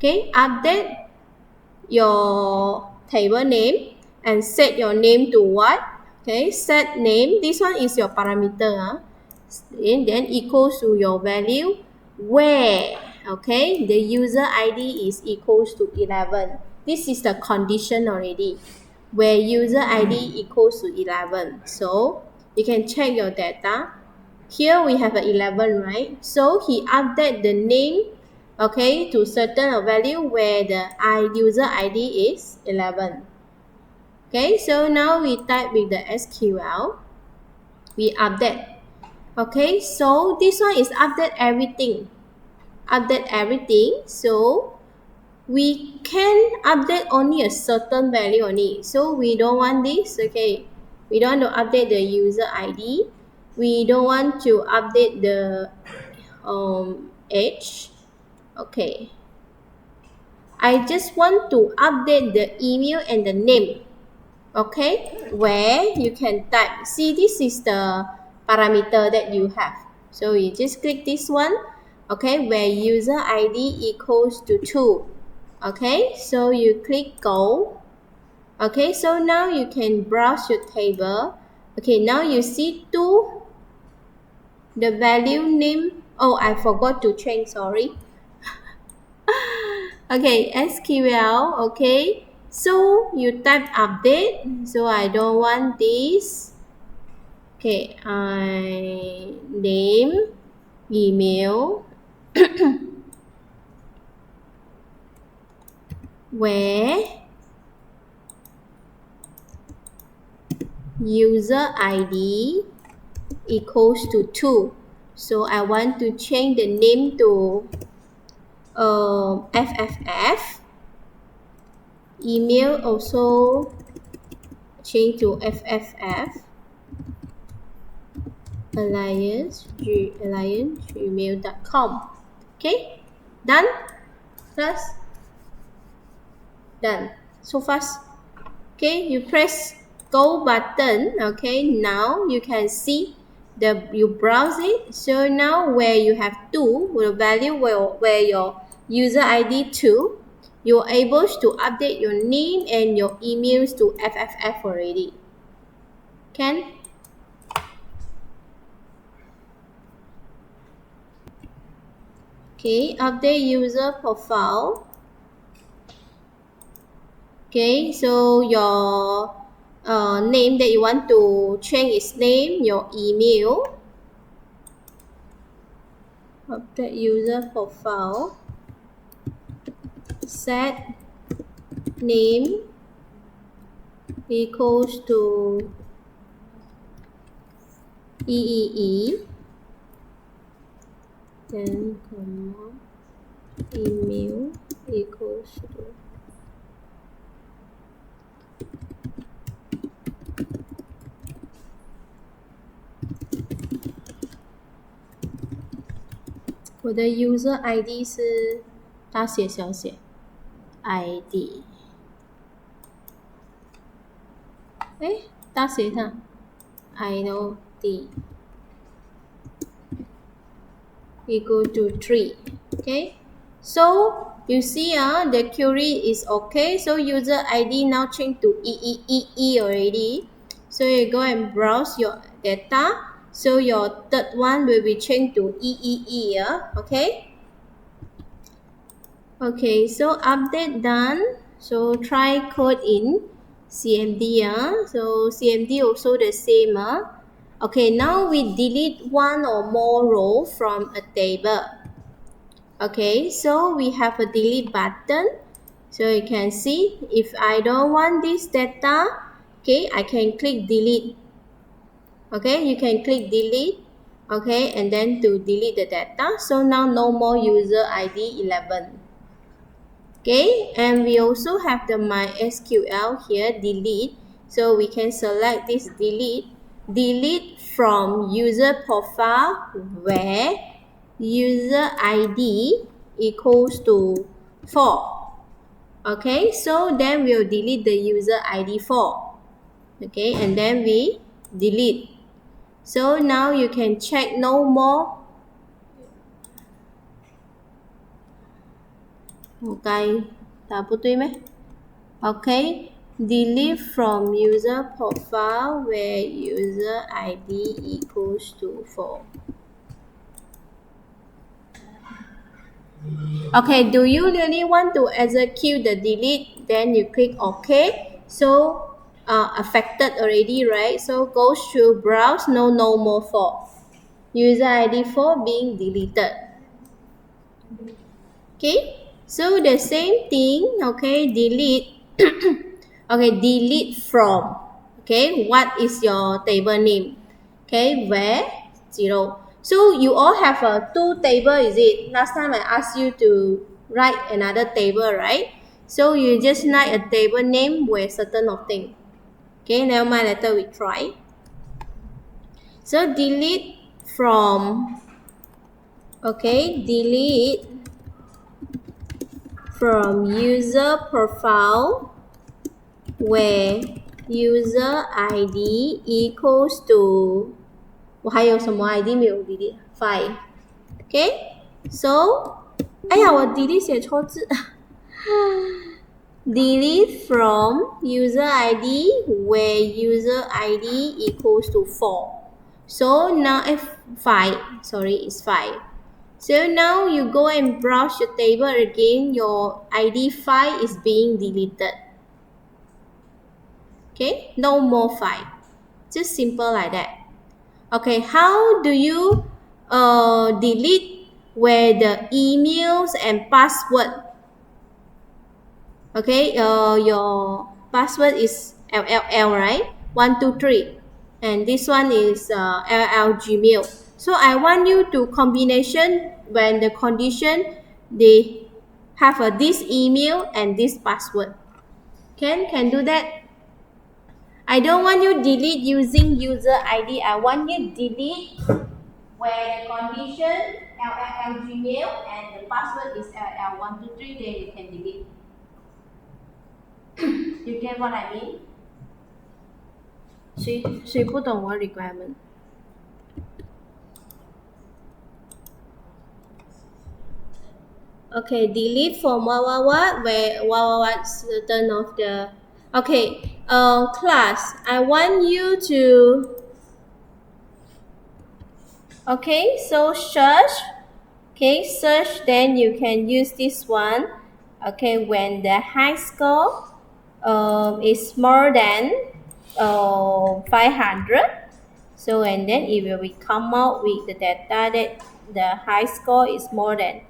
Okay, update your table name and set your name to what? Okay, set name. This one is your parameter. And then equals to your value where. Okay, the user ID is equals to 11. This is the condition already. Where user ID equals to 11. So you can check your data. Here we have a 11, right? So he update the name, okay, to certain value where the user ID is 11. Okay, so now we type with the SQL. We update. Okay, so this one is update everything. Update everything. So we can update only a certain value only. So we don't want this. Okay, we don't want to update the user ID. We don't want to update the age. Okay, I just want to update the email and the name. Okay, where you can type. See, this is the parameter that you have. So you just click this one. Okay, where user ID equals to 2. Okay, so you click go. Okay, so now you can browse your table. Okay, now you see 2. The value name. Oh, I forgot to change, sorry. Okay, SQL. Okay, so you type update. So I don't want this. Okay, I name, email, where user ID equals to 2. So I want to change the name to FFF. Email also change to FFF. alliance@gmail.com. Okay, done. Plus done. So fast. Okay, you press go button. Okay, now you can see you browse it. So now where you have 2, the value where your user ID 2, you're able to update your name and your emails to FFF already. Can? Okay, update user profile. Okay, so your name that you want to change is name, your email. Update user profile. Set name equals to EEE. Then comma email equals to我的 user ID 是大写小写 ID， 诶，大写它 ID equal to 3. Okay, so you see the query is okay. So user ID now change to EEEE already. So you go and browse your data. So your third one will be changed to EEE. Okay. Okay, so update done. So try code in CMD. So CMD also the same. Okay, now we delete one or more row from a table. Okay, so we have a delete button. So you can see if I don't want this data, okay, I can click delete. Okay, you can click delete. Okay, and then to delete the data. So now no more user ID 11. Okay, and we also have the mysql here, delete. So we can select this delete from user profile where user ID equals to 4. Okay, so then we'll delete the user ID 4. Okay, and then we delete. So now you can check no more. 我该打不对咩？ Okay, delete from user profile where user ID equals to 4. Okay, do you really want to execute the delete? Then you click OK. So affected already, right? So go to browse, no more 4. User ID 4 being deleted. Okay, so the same thing, okay, delete. Okay, delete from. Okay, what is your table name? Okay, where? 0. So you all have a 2 table, is it? Last time I asked you to write another table, right? So you just write a table name with certain of thing. Okay, never mind, later we try. So delete from, okay, delete from user profile where user ID equals to 我还有什么 ID 没有 delete 5 OK so 哎呀我 delete 写错字delete from user ID where user ID equals to 4 so now F5 sorry it's 5 so now you go and browse your table again your ID 5 is being deleted okay no more 5 just simple like that okay how do you delete where the emails and password okay your password is LLL right 123 and this one is LL Gmail so I want you to combination when the condition they have this email and this password can do that I don't want you delete using user ID. I want you delete where the condition LLL Gmail and the password is LL123, then you can delete. You get what I mean? 谁不懂我 requirement? Okay, delete from what where certain of the okay class I want you to okay so search okay search then you can use this one okay when the high score is more than 500 so and then it will come out with the data that the high score is more than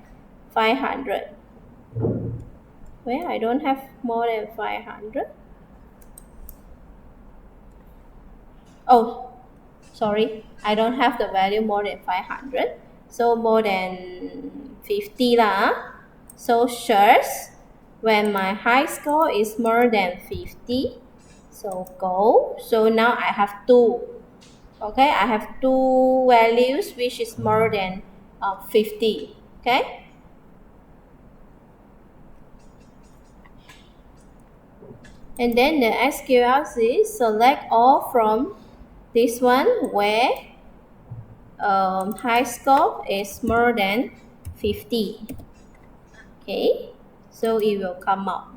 500 well I don't have more than 500 oh sorry I don't have the value more than 500 so more than 50 lah so search when my high score is more than 50 so go so now I have 2 okay I have 2 values which is more than 50 okay and then the SQL is select all from this one where high score is more than 50 okay so it will come up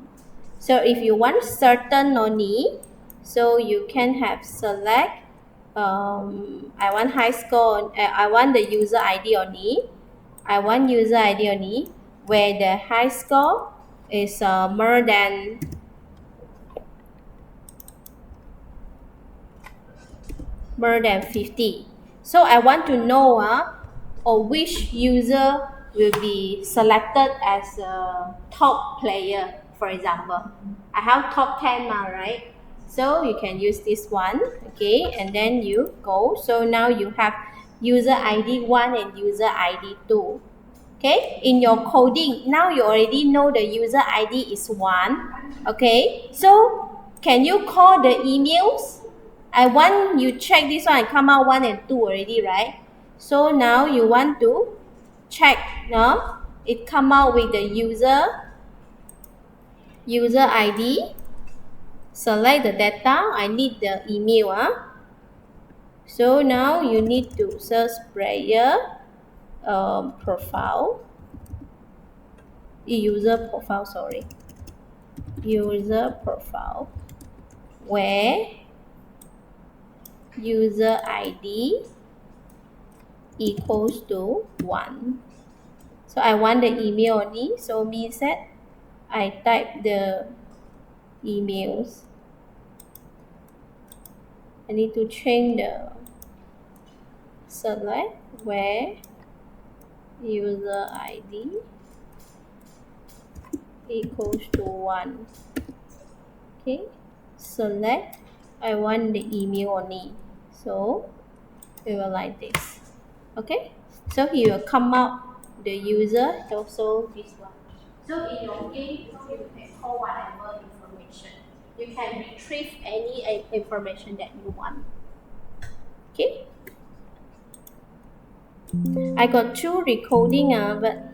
so if you want certain only so you can have select I want high score I want the user ID only I want user ID only where the high score is more than more than 50 so I want to know or which user will be selected as a top player for example I have top 10 now right so you can use this one okay and then you go so now you have user ID 1 and user ID 2 okay in your coding now you already know the user ID is 1 okay so can you call the emails I want you check this one and come out 1 and 2 already right so now you want to check no it come out with the user ID select the data I need the email so now you need to search player profile user profile, user profile, where user ID equals to 1. So I want the email only, so means that I type the emails. I need to change the select where user ID equals to 1. Okay, select, I want the email only, so we will like this. Okay, so he will come out the user, also this one. So in your game, you can call whatever information. You can retrieve any information that you want. Okay, I got 2 recording, but